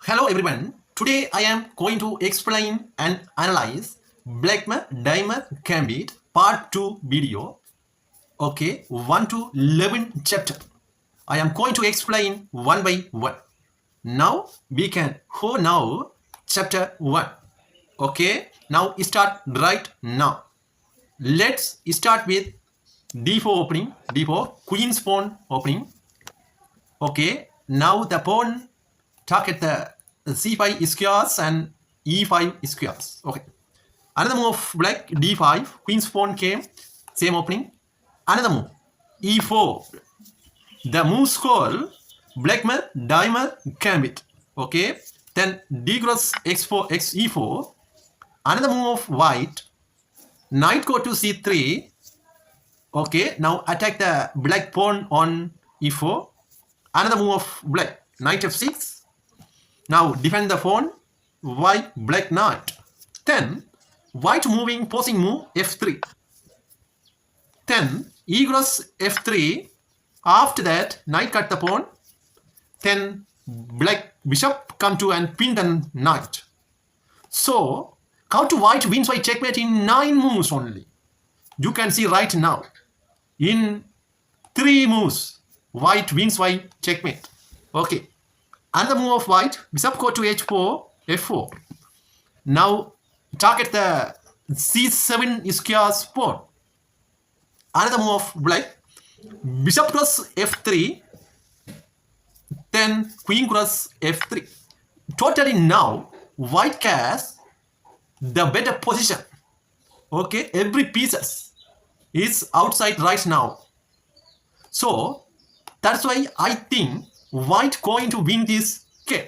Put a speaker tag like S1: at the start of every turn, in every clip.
S1: Hello everyone. Today I am going to explain and analyze blackmar-diemer Gambit part 2 video. Okay, 1 to 11 chapter. I am going to explain one by one. Now we can go now chapter 1. Okay, now start right now. Let's start with d4 opening, d4 queen's pawn opening. Okay, now the pawn target the c5 squares and e5 squares. Okay. Another move of black d5, queen's pawn came, same opening. Another move e4. The moves called blackmar-diemer Gambit. Okay. Then d cross x4 x e4. Another move of white. Knight go to c3. Okay. Now attack the black pawn on e4. Another move of black. Knight f6. Now defend the pawn. White black knight. Then white moving posing move f3. Then e cross f3. After that knight cut the pawn. Then black bishop come to and pin the knight. So how to white wins by checkmate in 9 moves only. You can see right now. In 3 moves, white wins by checkmate. Okay. Another move of white, bishop go to h4, f4. Now target the c7 squares pawn. Another move of black, bishop cross f3, then queen cross f3. Totally now, white has the better position. Okay, every pieces is outside right now. So that's why I think white going to win this game.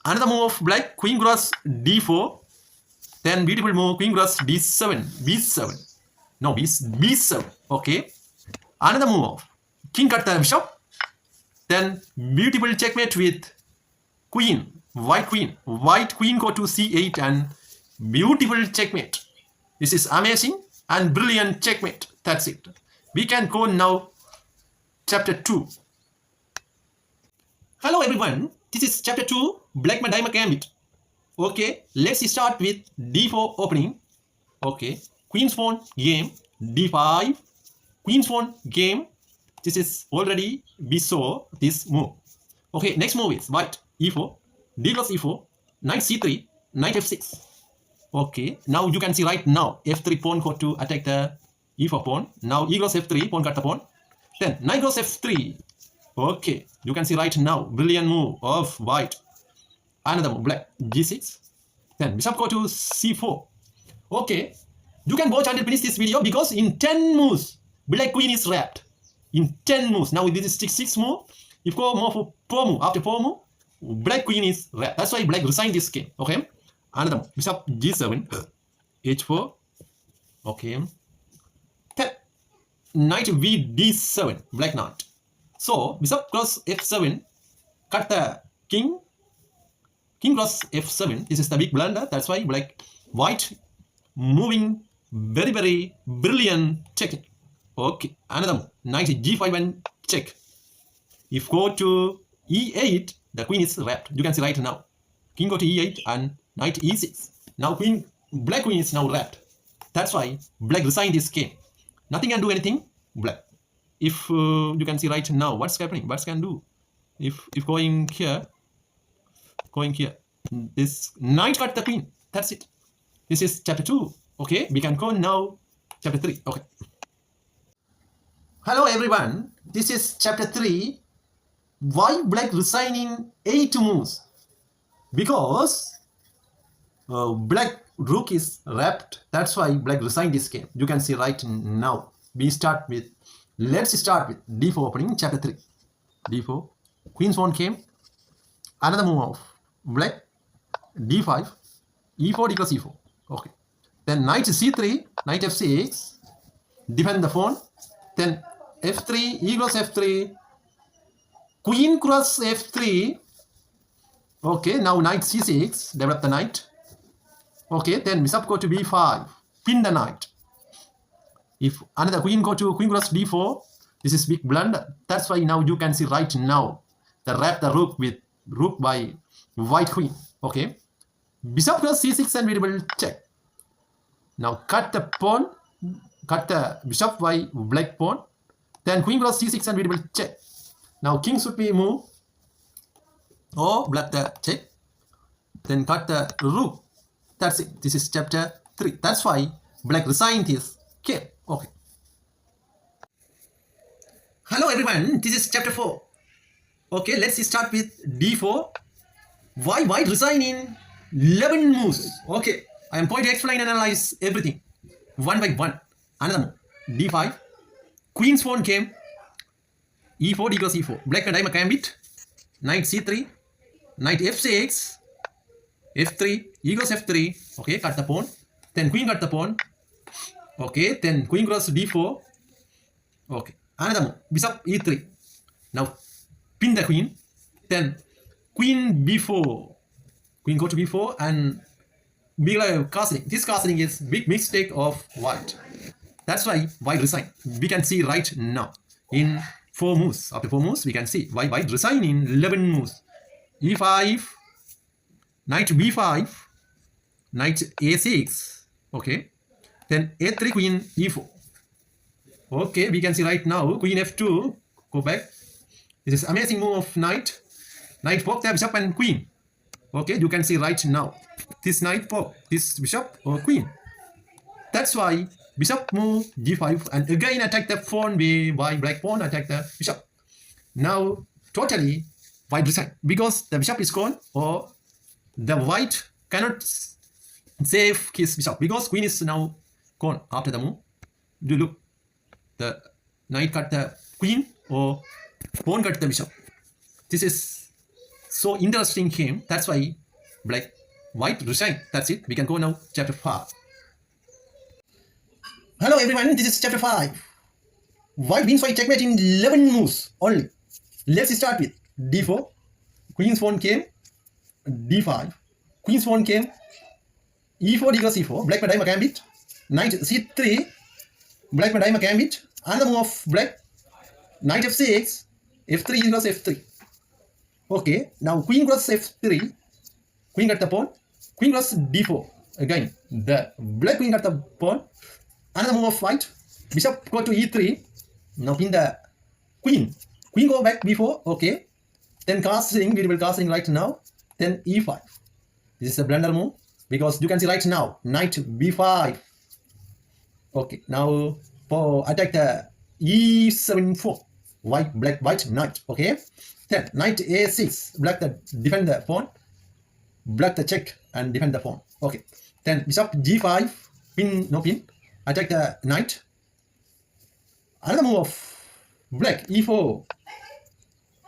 S1: Another move of black, queen cross d4. Then beautiful move, queen cross d7, b7. No, b7. Okay. Another move of king cut the bishop. Then beautiful checkmate with queen, white queen. White queen go to c8 and beautiful checkmate. This is amazing and brilliant checkmate. That's it. We can go now chapter 2. Hello everyone, this is chapter 2, blackmar-diemer Gambit. Okay, let's start with d4 opening. Okay, queen's pawn game, d5, queen's pawn game. This is already we saw this move. Okay, next move is white e4, d cross e4, knight c3, knight f6. Okay, now you can see right now f3 pawn go to attack the e4 pawn. Now e cross f3, pawn cut the pawn. Then knight cross f3. Okay, you can see right now, brilliant move of white. Another move, black, g6. Then bishop go to c4. Okay, you can watch until finish this video because in 10 moves, black queen is wrapped. In 10 moves. Now this is 6 move. If go more for 4 move, after 4 move, black queen is wrapped. That's why black resigned this game. Okay, another move, bishop g7, h4. Okay, then knight v d7, black knight. So bishop cross f7, cut the king, king cross f7. This is the big blunder. That's why white moving very brilliant check. Okay, another move, knight g5 and check. If go to e8, the queen is wrapped. You can see right now. King go to e8 and knight e6. Now black queen is now wrapped. That's why black resigned this game. Nothing can do anything. Black. If you can see right now what's happening, what can do. If going here, this knight cut the queen. That's it. This is chapter 2. Okay, we can go now chapter 3. Okay. Hello everyone. This is chapter 3. Why black resigning 8 moves? Because black rook is wrapped. That's why black resigned this game. You can see right now. Let's start with d4 opening, chapter 3. d4, queen's pawn came. Another move of black, d5, e4, d cross e4. Okay. Then knight c3, knight f6, defend the pawn. Then f3, e cross f3, queen cross f3. Okay, now knight c6, develop the knight. Okay, then bishop go to b5, pin the knight. If another queen go to queen cross d4, this is big blunder. That's why now you can see right now the wrap the rook with rook by white queen. Okay. Bishop cross c6 and variable check. Now cut the pawn, cut the bishop by black pawn. Then queen cross c6 and variable check. Now king should be moved or black the check. Then cut the rook. That's it. This is chapter 3. That's why black resigned his game. Okay. Hello everyone. This is chapter 4. Okay, let's start with d4. Why white resign in 11 moves? Okay, I am going to explain and analyze everything one by one. Another move. d5. Queen's pawn came. e4, d goes e4. Blackmar-diemer Gambit. Knight c3. Knight f6. f3. E goes f3. Okay, cut the pawn. Then queen cut the pawn. Okay, then queen cross d4. Okay, another move. Bishop e3. Now pin the queen. Then queen b4. Queen go to b4 and big castling. This castling is big mistake of white. That's why white resign. We can see right now in 4 moves. After 4 moves, we can see why white resign in 11 moves. e5, knight b5, knight a6. Okay. Then a3, queen e4. Okay, we can see right now queen f2. Go back. This is amazing move of knight. Knight poke the bishop and queen. Okay, you can see right now. This knight poke this bishop or queen. That's why bishop move g5 and again attack the pawn by black pawn attack the bishop. Now totally white resign because the bishop is gone or the white cannot save his bishop because queen is now gone after the move. You look, the knight cut the queen or pawn cut the bishop. This is so interesting game. That's why white resign. That's it. We can go now chapter 5. Hello everyone, this is chapter 5. White wins by checkmate in 11 moves only. Let's start with d4. Queen's pawn came. d5. Queen's pawn came. e4, d goes e4. Blackmar-diemer Gambit. Knight c3. Blackmar-diemer Gambit. Another move of black. Knight f6. f3, e goes f3. Okay, now queen cross f3. Queen got the pawn. Queen cross d4. Again, the black queen got the pawn. Another move of white. Bishop go to e3. Now pin the queen. Queen go back b4. Okay. Then castling. We will castling right now. Then e5. This is a blunder move because you can see right now knight b5. Okay. Now for attack the e7 4. White knight. Okay. Then knight a6. Black the defend the pawn. Black the check and defend the pawn. Okay. Then bishop g5. Pin no pin. Attack the knight. Another move of black e4.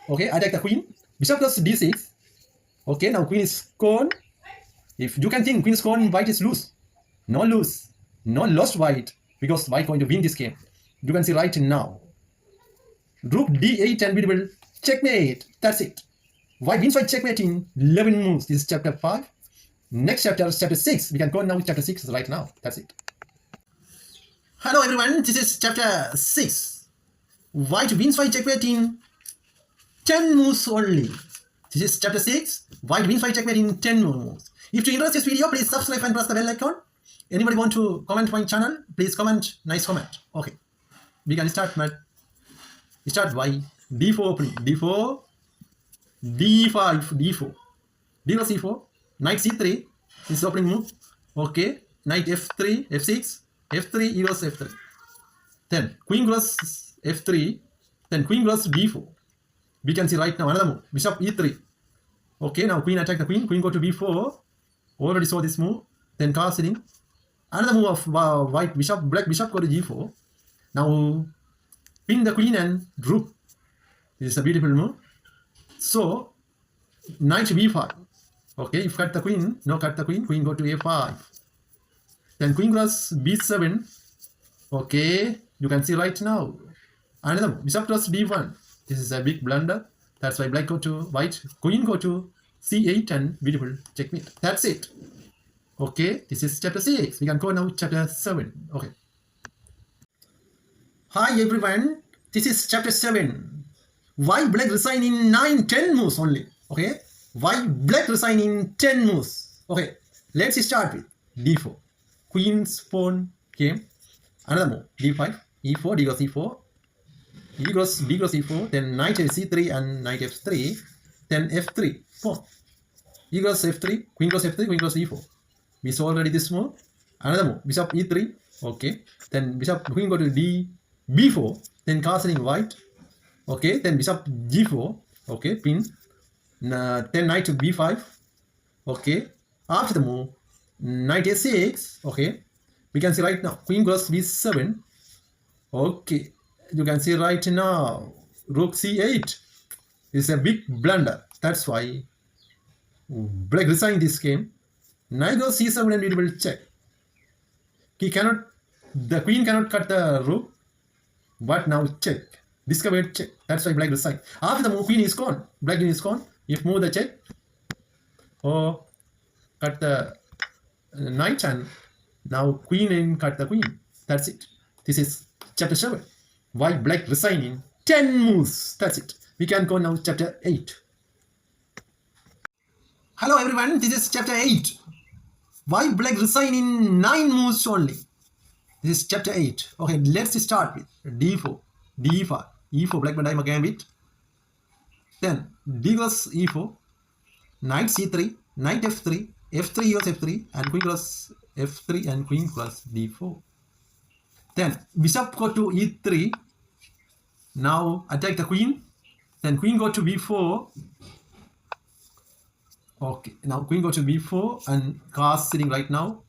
S1: Okay, attack the queen. Bishop goes d6. Okay, now queen is gone. If you can think queen is gone, white is lose. No lose. No lost white because white going to win this game. You can see right now. Rook d8 and we will checkmate. That's it. White wins by checkmate in 11 moves. This is chapter 5. Next chapter is chapter 6. We can go now with chapter 6 right now. That's it. Hello everyone, this is chapter 6. White wins by checkmate in 10 moves only. This is chapter 6. White wins by checkmate in 10 moves. If you enjoy this video, please subscribe and press the bell icon. Anybody want to comment my channel? Please comment. Nice comment. Okay. We can start by d4 opening. d4, d5, d4. d goes c4. Knight c3. This is opening move. Okay. Knight f3, f6. f3, e goes f3. Then queen goes f3. Then queen goes d4. We can see right now another move. Bishop e3. Okay, now queen attack the queen. Queen go to b4. Already saw this move. Then castling. Another move of white bishop. Black bishop go to g4. Now pin the queen and rook. This is a beautiful move. So knight b5. Okay, if cut the queen, no cut the queen. Queen go to a5. Then queen cross b7. Okay, you can see right now. Another bishop cross d1. This is a big blunder. That's why black go to white. Queen go to c8 and beautiful checkmate. That's it. Okay, this is chapter 6. We can go now chapter 7. Okay. Hi everyone. This is chapter 7. Why black resign in 9-10 moves only. Okay. Why black resign in 10 moves? Okay, let's start with d4. Queen's pawn came. Another move, d5, e4, d goes e4, d goes e4, then knight c3 and knight f3, then f3, pawn. E goes f3, queen goes f3, queen goes e4. We saw already this move. Another move, bishop e3, okay. Then bishop, queen go to d, b4, then castling white, okay. Then bishop g4, okay, pin. Then knight to b5, okay. After the move, knight a6, okay. We can see right now, queen goes b7, okay. You can see right now, rook c8 is a big blunder. That's why black resigned this game. Knight goes c7 and we will check. The queen cannot cut the rook, but now check. Discovered check. That's why black resigned. After the move, queen is gone. Black queen is gone. If move the check, or cut the knight, and now queen and cut the queen. That's it. This is chapter 7. Why black resign in 10 moves. That's it. We can go now chapter 8. Hello everyone, this is chapter 8. Why black resign in 9 moves only. This is chapter 8. Okay, let's start with d4, d5, e4, blackmar-diemer gambit. Then d goes e4, knight c3, knight f3, f3 goes f3, and queen goes f3 and queen goes d4. Then bishop go to e3. Now attack the queen. Then queen go to b4. Okay, now queen go to b4 and castling right now.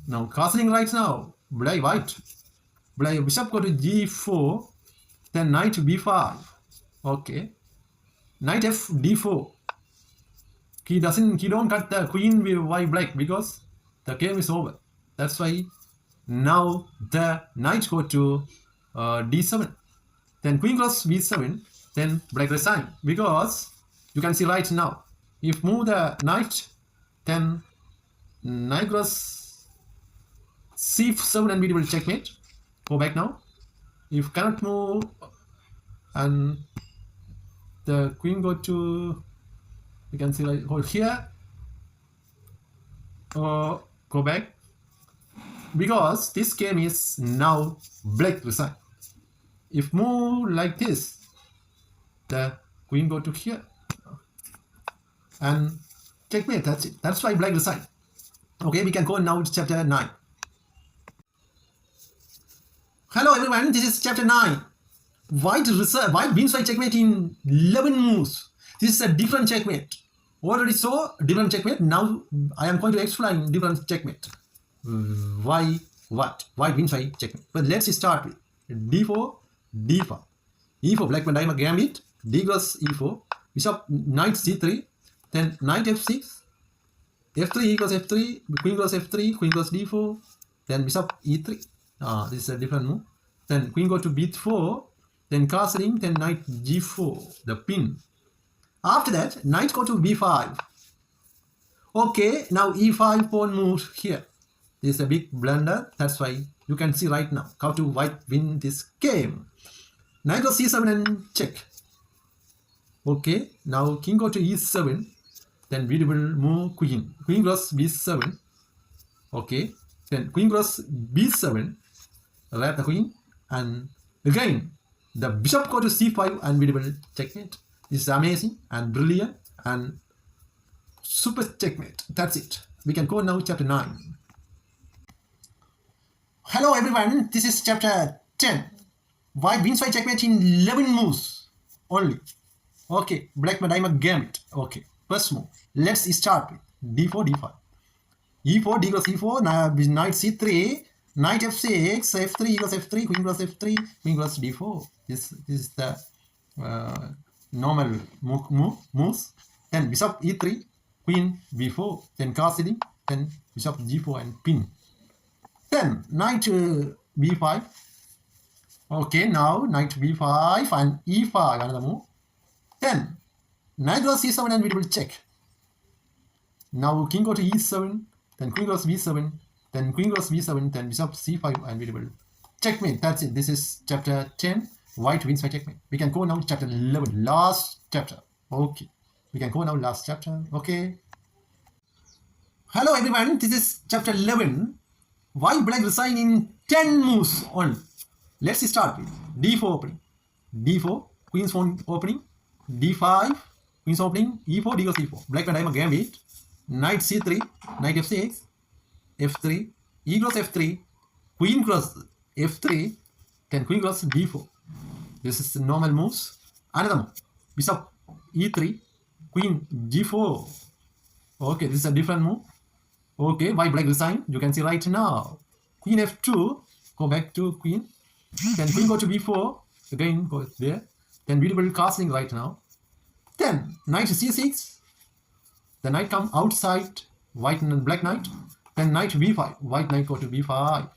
S1: Now castling right now. Black white. Black bishop go to g4. Then knight to b5. Okay. Knight f d4. He don't cut the queen with white black because the game is over. That's why now the knight go to d7. Then queen cross b7. Then black resign because you can see right now. If move the knight, then knight cross c7 and we will checkmate. Go back now. If cannot move and the queen go to, you can see like hold here or go back because this game is now black resign. If move like this, the queen go to here and checkmate. That's it. That's why black resign. Okay, we can go now to chapter 9. Hello everyone, this is chapter 9. White wins by checkmate in 11 moves. This is a different checkmate. Already saw different checkmate. Now I am going to explain different checkmate. Why wins by checkmate. But let's start with d4, d5, e4, blackmar-diemer gambit, d goes e4, bishop knight c3, then knight f6, f3 equals f3, queen goes f3, queen goes d4, then bishop e3. This is a different move. Then queen go to b4, then castling, then knight g4, the pin. After that, knight go to b5. Okay, now e5 pawn moves here. This is a big blunder. That's why you can see right now how to white win this game. Knight goes c7 and check. Okay, now king go to e7. Then we will move queen. Queen goes b7. Okay, then queen goes b7. Wrap the queen. And again, the bishop go to c5 and we will checkmate. This is amazing and brilliant and super checkmate. That's it. We can go now to chapter 9. Hello everyone, this is chapter 10. White wins by checkmate in 11 moves only. Okay, blackmar-diemer gambit. Okay, first move. Let's start with d4, d5. e4, d goes e4, knight c3, knight f6, f3 equals f3, queen goes f3, queen goes d4. This is the normal moves. Then bishop e3, queen b4, then castling, then bishop g4 and pin. Then knight b5. Okay, now knight b5 and e5, another move. Then knight goes c7 and we will check. Now king go to e7, then queen goes b7, then queen goes b7, then bishop c5 and we will checkmate. That's it. This is chapter 10. White wins by checkmate. We can go now to chapter 11, last chapter. Okay. We can go now last chapter. Okay. Hello everyone, this is chapter 11. Why black resign in 10 moves on. Let's start with d4 opening. d4, queen's pawn opening. d5, queen's opening. e4, d goes e4. Blackmar-diemer Gambit. Knight c3, knight f6, f3, e goes f3, queen cross f3, then queen cross d4. This is the normal moves. Another move. Bishop e3, queen g4. Okay, this is a different move. Okay, why black resign? You can see right now. Queen f2, go back to queen. Then queen go to b4, again go there. Then beautiful castling right now. Then knight c6. The knight come outside, white and black knight. Then knight b5, white knight go to b5.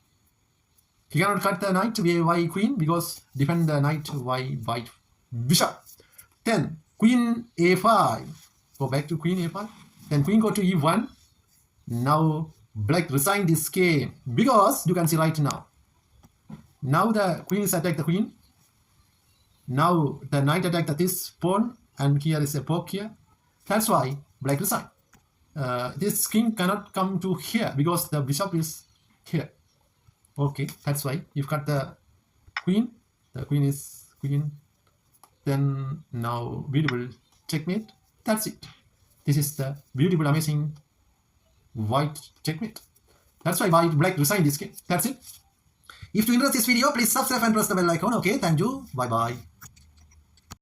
S1: He cannot cut the knight by queen because defend the knight by white bishop. Then queen a5, go back to queen a5. Then queen go to e1. Now black resign this game because you can see right now. Now the queen is attack the queen. Now the knight attack this pawn, and here is a poke here. That's why black resign. This king cannot come to here because the bishop is here. Okay, that's why you've got the queen. The queen is queen. Then now beautiful checkmate. That's it. This is the beautiful, amazing white checkmate. That's why white black resign this game. That's it. If you enjoyed this video, please subscribe and press the bell icon. Okay, thank you. Bye bye.